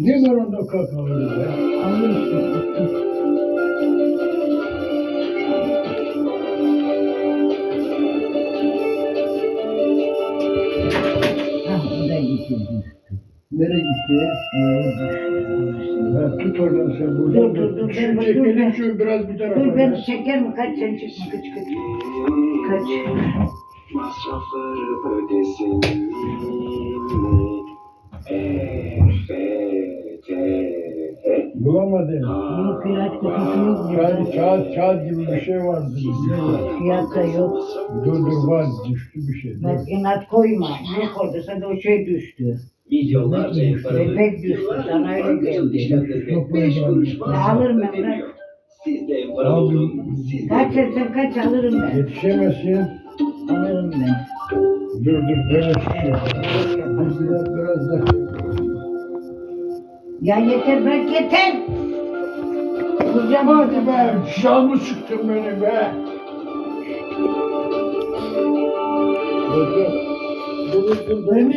Ne var onda kakao ya? Bu da gitti. Nereye gitti? Ha, tut oradan sen Dur, buradan. dur, dur, Şu dur, çekelim dur. şu biraz bir tarafa. Dur ben ya. çekerim. Kaç sen çıkma. Kaç. Kaç. Masrafları ödesin. Bulamadım. Bunun fiyat kutusu yok. Kağıt gibi bir şey vardı. Fiyat da yok. Dur var düştü bir şey. Dur. Bak inat koyma. Ne koyduysa da o şey düştü. Milyonlarca Bebek düştü. Sana öyle geldi. 5 kuruş Alırım ben bırak. Siz de en paralı olun. Siz de Kaç sen kaç alırım ben. Yetişemezsin. Alırım ben. Dur böyle çıkıyor. Biraz da. Ya yeter bırak yeter. Kuracağım Hadi be, canımı sıktın beni be. Beni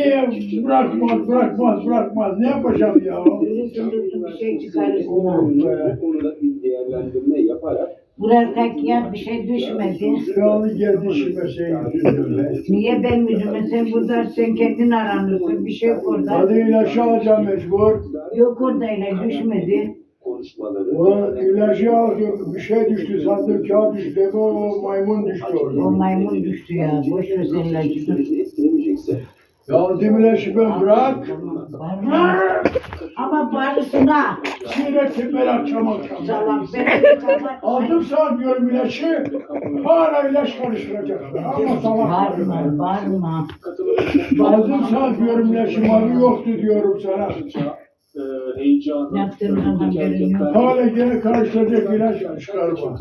bırakmaz. Ne yapacağım ya? Durursun bir şey çıkarırsın. bu konuda bir değerlendirme yaparak Buradaki ya bir şey düşmedi. Yağlı geldi şimdi şey yüzünden. Niye ben yüzüme sen burada sen kendin aranırsın bir şey yok orada. Hadi ilaçı alacağım mecbur. Yok orada ile düşmedi. konuşmaları O ilacı al, bir şey düştü, sandım kağıt düştü, o maymun düştü O orada. maymun düştü ya. Boş ver sen ilacı. süreci etkilemeyecekse Ya demileşi ben bırak. Bağırma. Ama bağırsına. Sinetim ben akşam. Salak ben kapat. Aldım saat diyorum ilaçı, hala ilaç karıştıracaksın. Ama salak diyorum ben. Bağırma. Aldım saat diyorum ilaçı, mavi yoktu diyorum sana. Ne yaptığın zaman görünüyor. Hala gene karıştıracak ilaç çıkarma.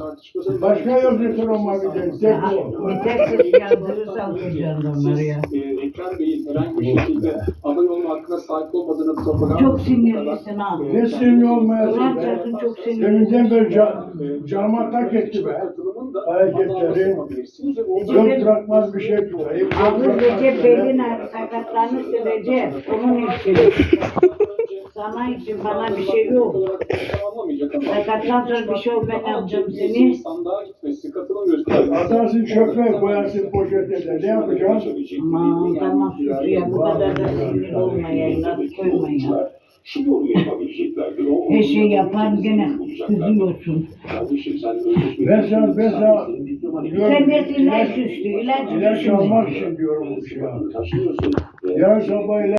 Başka yok yeter o maviden, tek o. Yeter ki yandırırsa okuyacağım onları ya. Ekrem Bey'in herhangi bir şekilde aday olma hakkına sahip olmadığını propaganda... Çok sinirlisin ha. Ne sinirli olmayasın Ulan be. çarpın çok sinirlisin. Deminden beri canıma tak etti be. Hareketleri. Yok bırakmaz bir şey tutayım. Abi Recep Bey'in sakatlarını sürecek. Onun için. Sana için bana bir şey yok. Sakattan sonra bir şey yok ben yapacağım seni. Sandığa gitmesi, katılım Atarsın çöpe koyarsın poşete de. Ne yapacaksın? Aman tamam sus ya bu kadar da sinir olmayın. Nasıl koymayın. şu yolu yapabileceklerdir. O Her şey yapan gene kızıyorsun. kardeşim sen özleşmek Ben sana Sen de ilaç düştü. İlaç ilaç düştü. almak için diyorum bu şey. taşıyorsun. Yarın sabah ilaç